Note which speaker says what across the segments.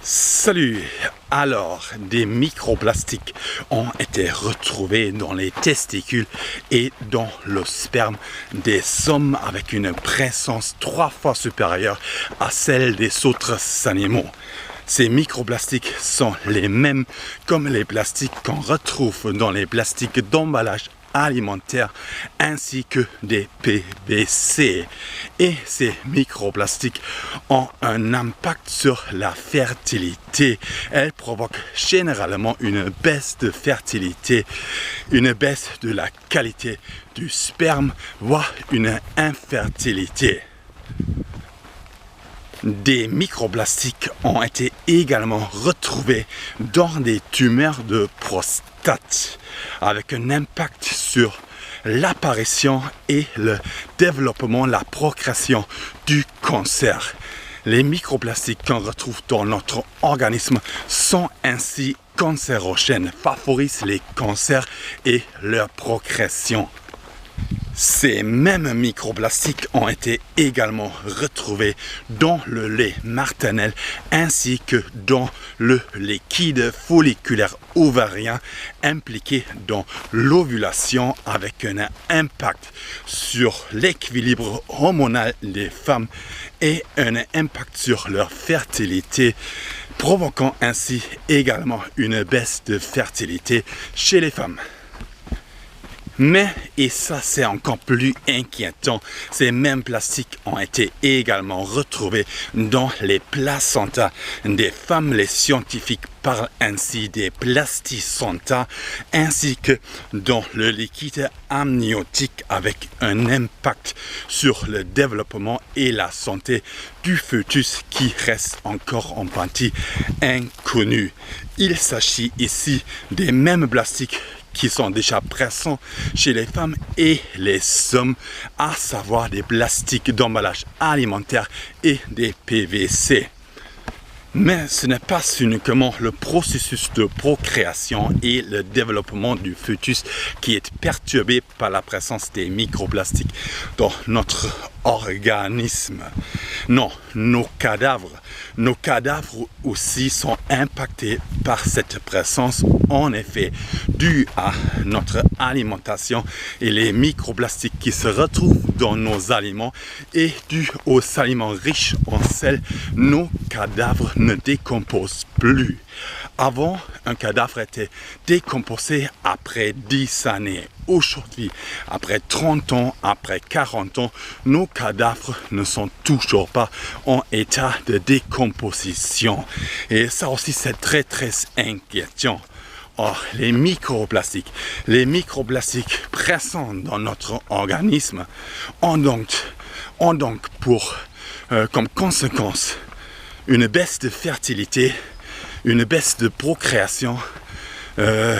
Speaker 1: Salut! Alors, des microplastiques ont été retrouvés dans les testicules et dans le sperme des hommes avec une présence 3 fois supérieure à celle des autres animaux. Ces microplastiques sont les mêmes comme les plastiques qu'on retrouve dans les plastiques d'emballage alimentaire ainsi que des PVC. Et ces microplastiques ont un impact sur la fertilité. Elles provoquent généralement une baisse de fertilité, une baisse de la qualité du sperme, voire une infertilité. Des microplastiques ont été également retrouvés dans des tumeurs de prostate, avec un impact sur l'apparition et le développement, la progression du cancer. Les microplastiques qu'on retrouve dans notre organisme sont ainsi cancérogènes, favorisent les cancers et leur progression. Ces mêmes microplastiques ont été également retrouvés dans le lait maternel ainsi que dans le liquide folliculaire ovarien impliqué dans l'ovulation avec un impact sur l'équilibre hormonal des femmes et un impact sur leur fertilité, provoquant ainsi également une baisse de fertilité chez les femmes. Mais, et ça c'est encore plus inquiétant, ces mêmes plastiques ont été également retrouvés dans les placentas des femmes. Les scientifiques parlent ainsi des plasticentas, ainsi que dans le liquide amniotique avec un impact sur le développement et la santé du fœtus qui reste encore en partie inconnu. Il s'agit ici des mêmes plastiques qui sont déjà présents chez les femmes et les hommes, à savoir des plastiques d'emballage alimentaire et des PVC. Mais ce n'est pas uniquement le processus de procréation et le développement du fœtus qui est perturbé par la présence des microplastiques dans notre organisme. Non, nos cadavres aussi sont impactés par cette présence, en effet, dû à notre alimentation et les microplastiques qui se retrouvent dans nos aliments et dû aux aliments riches en sel, nos cadavres ne décomposent plus. Avant, un cadavre était décomposé après 10 années. Aujourd'hui, après 30 ans, après 40 ans, nos cadavres ne sont toujours pas en état de décomposition. Et ça aussi, c'est très inquiétant. Or, les microplastiques présents dans notre organisme ont donc comme conséquence une baisse de fertilité, une baisse de procréation, un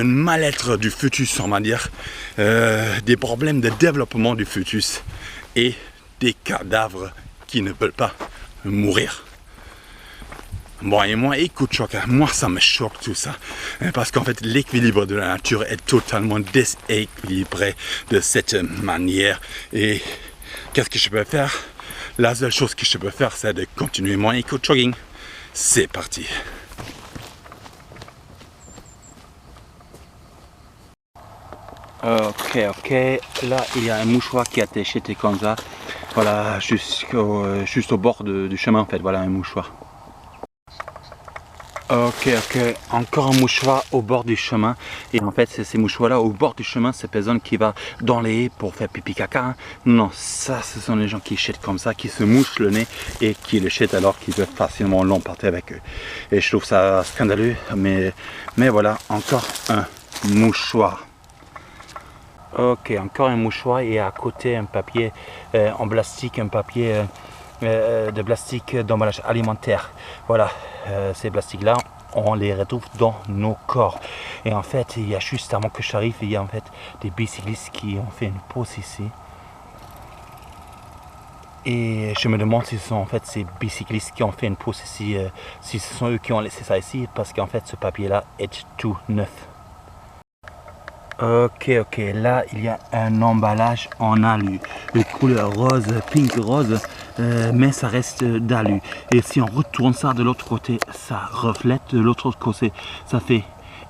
Speaker 1: mal-être du fœtus, on va dire, des problèmes de développement du fœtus et des cadavres qui ne veulent pas mourir. Bon, et moi, écoute, moi ça me choque tout ça, parce qu'en fait l'équilibre de la nature est totalement déséquilibré de cette manière. Et qu'est-ce que je peux faire? La seule chose que je peux faire, c'est de continuer mon éco-jogging. C'est parti. Ok, là il y a un mouchoir qui a été jeté comme ça, voilà, juste au bord du chemin en fait, voilà un mouchoir. Ok, encore un mouchoir au bord du chemin. Et en fait, c'est ces mouchoirs-là au bord du chemin, ces personnes qui vont dans les haies pour faire pipi caca. Hein. Non, ça, ce sont les gens qui jettent comme ça, qui se mouchent le nez et qui le jettent alors qu'ils peuvent facilement l'emporter avec eux. Et je trouve ça scandaleux, mais voilà, encore un mouchoir. Ok, encore un mouchoir et à côté un papier en plastique, un papier de plastique d'emballage alimentaire. Voilà, ces plastiques-là, on les retrouve dans nos corps. Et en fait, il y a juste avant que j'arrive, il y a en fait des bicyclistes qui ont fait une pause ici. Et je me demande si ce sont en fait ces bicyclistes qui ont fait une pause ici, si ce sont eux qui ont laissé ça ici, parce qu'en fait ce papier-là est tout neuf. Ok, là il y a un emballage en alu, de couleur rose, pink rose, mais ça reste d'alu. Et si on retourne ça de l'autre côté, ça reflète de l'autre côté, ça fait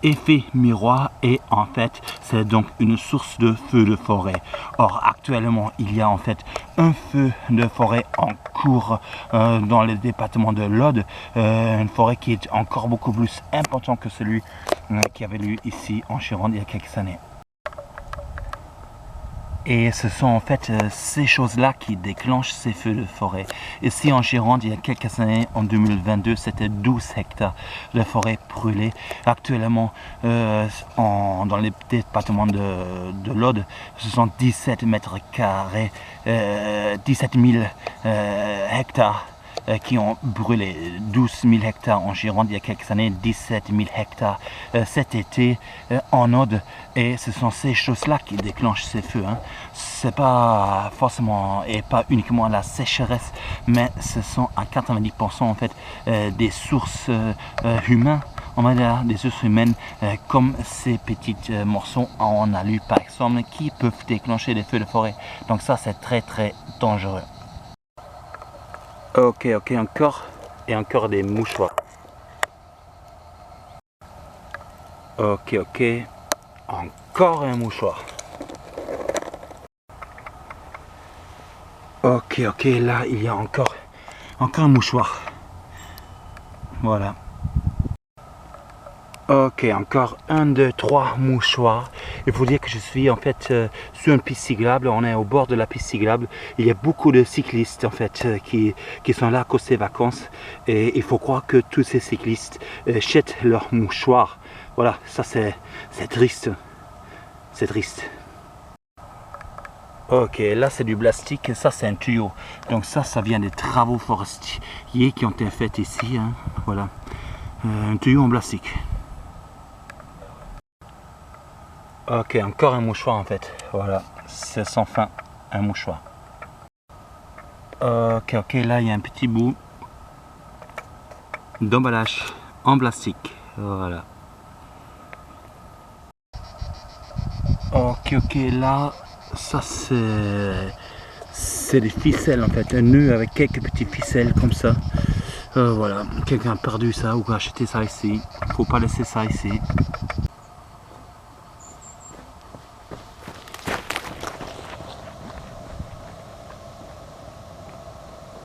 Speaker 1: effet miroir et en fait c'est donc une source de feu de forêt. Or actuellement il y a en fait un feu de forêt en cours dans le département de l'Aude, une forêt qui est encore beaucoup plus important que celui qui avait lieu ici en Gironde il y a quelques années. Et ce sont en fait ces choses-là qui déclenchent ces feux de forêt. Ici en Gironde, il y a quelques années, en 2022, c'était 12 hectares de forêt brûlée. Actuellement, dans les départements de l'Aude, ce sont 17 mètres carrés, 17 000 hectares qui ont brûlé. 12 000 hectares en Gironde il y a quelques années, 17 000 hectares cet été en Aude. Et ce sont ces choses-là qui déclenchent ces feux. C'est pas forcément et pas uniquement la sécheresse, mais ce sont à 90% en fait des sources humaines. On va dire des sources humaines comme ces petits morceaux en alu par exemple qui peuvent déclencher des feux de forêt. Donc ça c'est très dangereux. Ok, encore et encore des mouchoirs. Ok, encore un mouchoir. Ok, là il y a encore un mouchoir. Voilà. Ok, encore 1, 2, 3 mouchoirs. Il faut dire que je suis en fait sur une piste cyclable. On est au bord de la piste cyclable. Il y a beaucoup de cyclistes en fait qui sont là à cause des vacances. Et il faut croire que tous ces cyclistes jettent leurs mouchoirs. Voilà, ça c'est triste. C'est triste. Ok, là c'est du plastique, ça c'est un tuyau. Donc ça vient des travaux forestiers qui ont été faits ici. Voilà, un tuyau en plastique. Ok, encore un mouchoir en fait. Voilà, c'est sans fin, un mouchoir. Ok, là il y a un petit bout d'emballage en plastique. Voilà. Ok, là, ça c'est des ficelles en fait, un nœud avec quelques petites ficelles comme ça. Voilà, quelqu'un a perdu ça ou a acheté ça ici. Faut pas laisser ça ici.